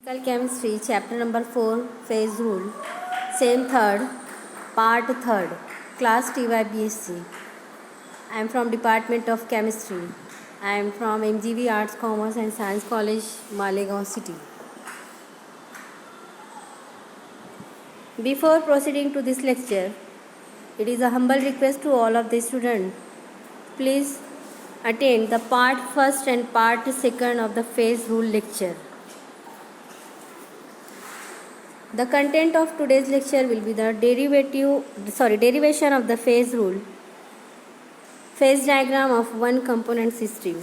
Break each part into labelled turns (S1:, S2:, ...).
S1: Physical Chemistry, Chapter number 4, Phase Rule, Same Third, Part 3rd, Class TYBSc. I am from Department of Chemistry. I am from MGV Arts, Commerce and Science College, Malegaon City. Before proceeding to this lecture, it is a humble request to all of the students. Please attend the Part 1st and Part 2nd of the Phase Rule lecture. The content of today's lecture will be the derivation of the phase rule, phase diagram of one component system.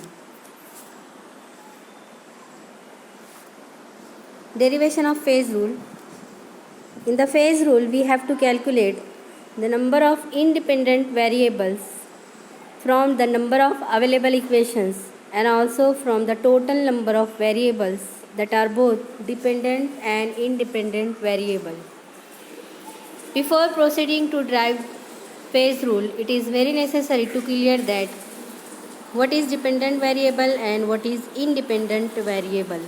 S1: Derivation of phase rule. In the phase rule, we have to calculate the number of independent variables from the number of available equations and also from the total number of variables that are both dependent and independent variable. Before proceeding to derive phase rule, it is very necessary to clear that what is dependent variable and what is independent variable.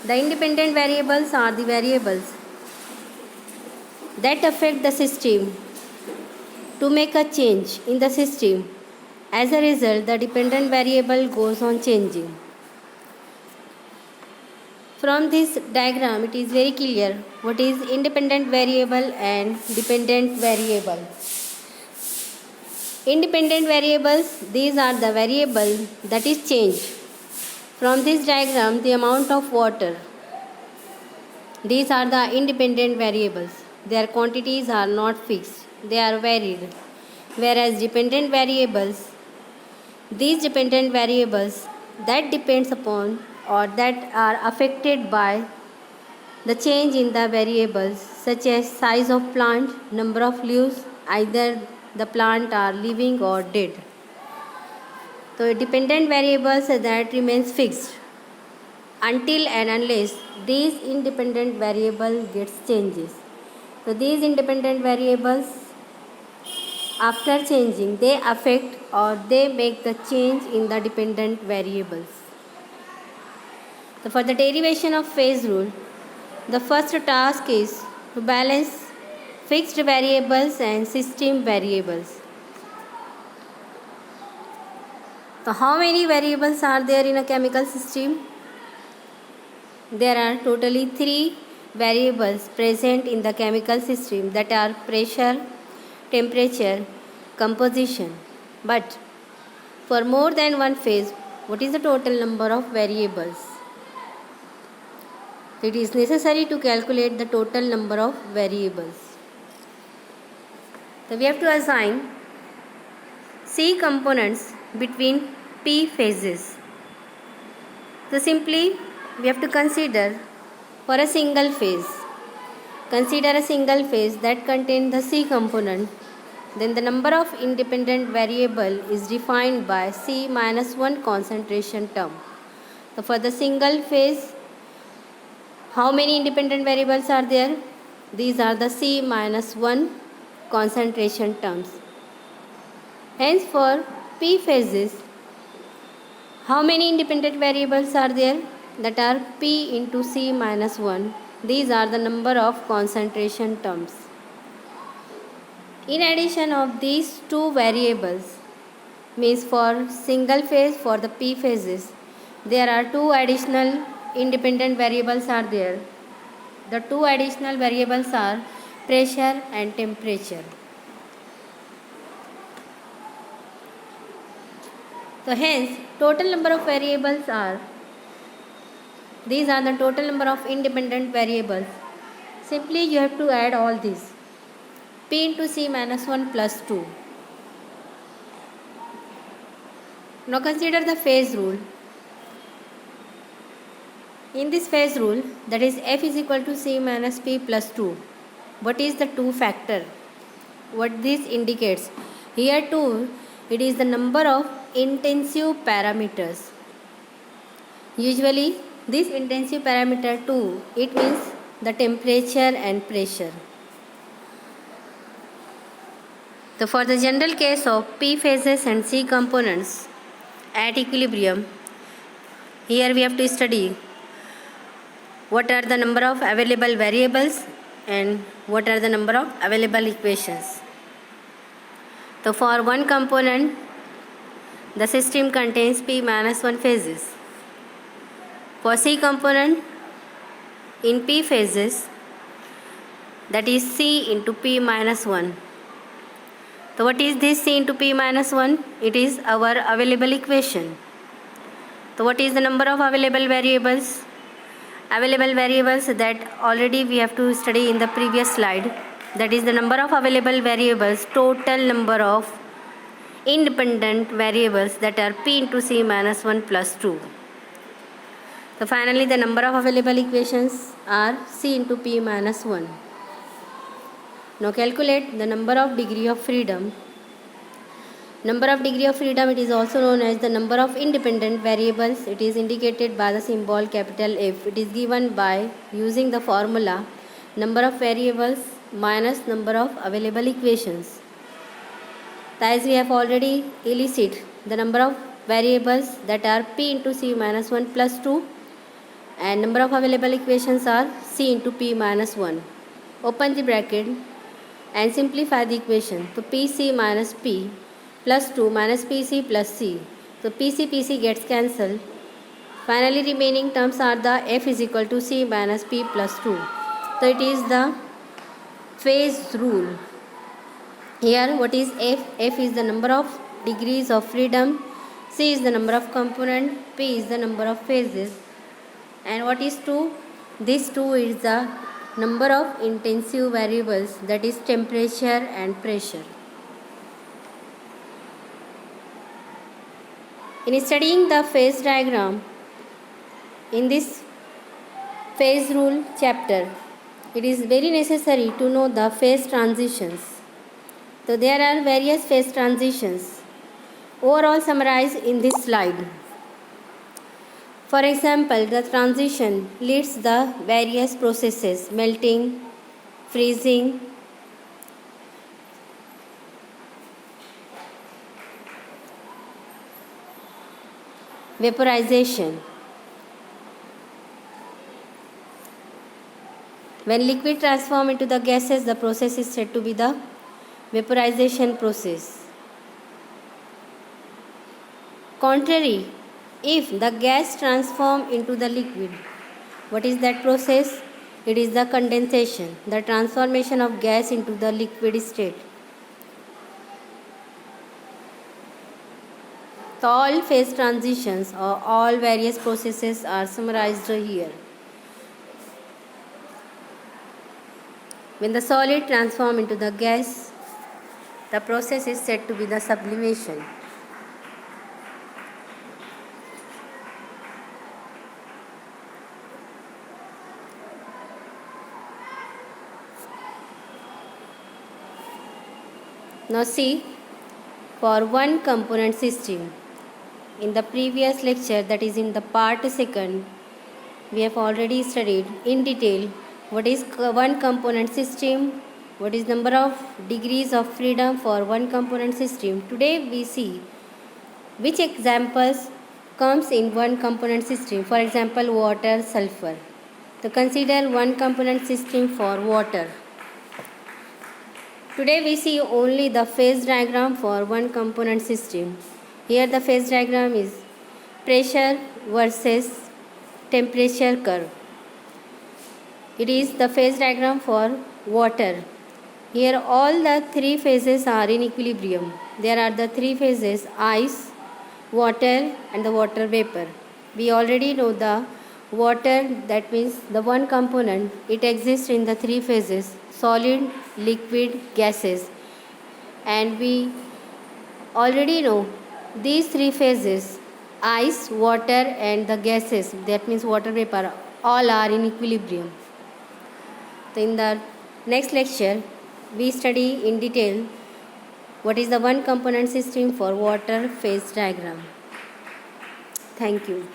S1: The independent variables are the variables that affect the system to make a change in the system. As a result, the dependent variable goes on changing. From this diagram, it is very clear what is independent variable and dependent variable. Independent variables, these are the variable that is changed. From this diagram, the amount of water. These are the independent variables. Their quantities are not fixed. They are varied. Whereas dependent variables, these dependent variables that depends upon or that are affected by the change in the variables such as size of plant, number of leaves, either the plant are living or dead. So dependent variables that remains fixed until and unless these independent variable gets changes. So these independent variables after changing they affect or they make the change in the dependent variables. So for the derivation of phase rule, the first task is to balance fixed variables and system variables. So how many variables are there in a chemical system? There are totally 3 variables present in the chemical system, that are pressure, temperature, composition. But for more than one phase, what is the total number of variables? It is necessary to calculate the total number of variables. So we have to assign C components between P phases. So simply we have to consider for a single phase. Consider a single phase that contains the C component. Then the number of independent variable is defined by C minus 1 concentration term. So for the single phase, how many independent variables are there? These are the C minus 1 concentration terms. Hence for P phases, how many independent variables are there? That are P into C minus 1. These are the number of concentration terms. In addition of these 2 variables, means for single phase, for the P phases, there are 2 additional independent variables are there. The 2 additional variables are pressure and temperature. So hence total number of variables are, these are the total number of independent variables. Simply you have to add all these. P into C minus 1 plus 2. Now consider the phase rule. In this phase rule, that is F is equal to C minus P plus 2. What is the 2 factor? What this indicates? Here too, it is the number of intensive parameters. Usually, this intensive parameter 2, it means the temperature and pressure. So for the general case of P phases and C components at equilibrium, here we have to study what are the number of available variables and what are the number of available equations. So for one component, the system contains p minus 1 phases. For C component, in p phases, that is C into p minus 1. So what is this C into p minus 1? It is our available equation. So what is the number of available variables? Available variables that already we have to study in the previous slide. That is the number of available variables, total number of independent variables that are p into c minus 1 plus 2. So finally the number of available equations are c into p minus 1. Now calculate the number of degree of freedom. Number of degree of freedom, it is also known as the number of independent variables. It is indicated by the symbol capital F. It is given by using the formula number of variables minus number of available equations. As we have already elicited the number of variables that are p into c minus 1 plus 2 and number of available equations are c into p minus 1. Open the bracket and simplify the equation. So pc minus p plus 2 minus pc plus c. So pc gets cancelled. Finally remaining terms are the f is equal to c minus p plus 2. So it is the phase rule. Here what is f? F is the number of degrees of freedom, c is the number of component, p is the number of phases. And what is 2? This 2 is the number of intensive variables, that is temperature and pressure. In studying the phase diagram, in this phase rule chapter, it is very necessary to know the phase transitions. So there are various phase transitions, overall summarized in this slide. For example, the transition leads the various processes: melting, freezing, vaporization. When liquid transforms into the gases, the process is said to be the vaporization process. Contrary, if the gas transforms into the liquid, what is that process? It is the condensation, the transformation of gas into the liquid state. So all phase transitions or all various processes are summarized here. When the solid transforms into the gas, the process is said to be the sublimation. Now see, for one component system, in the previous lecture, that is in the part 2, we have already studied in detail what is one component system, what is number of degrees of freedom for one component system. Today we see which examples comes in one component system. For example, water, sulfur. So consider one component system for water. Today we see only the phase diagram for one component system. Here the phase diagram is pressure versus temperature curve. It is the phase diagram for water. Here all the three phases are in equilibrium. There are the three phases: ice, water and the water vapor. We already know the water, that means the one component, it exists in the three phases: solid, liquid, gases. And we already know these three phases, ice, water and the gases, that means water vapor, all are in equilibrium. So in the next lecture, we study in detail what is the one component system for water phase diagram. Thank you.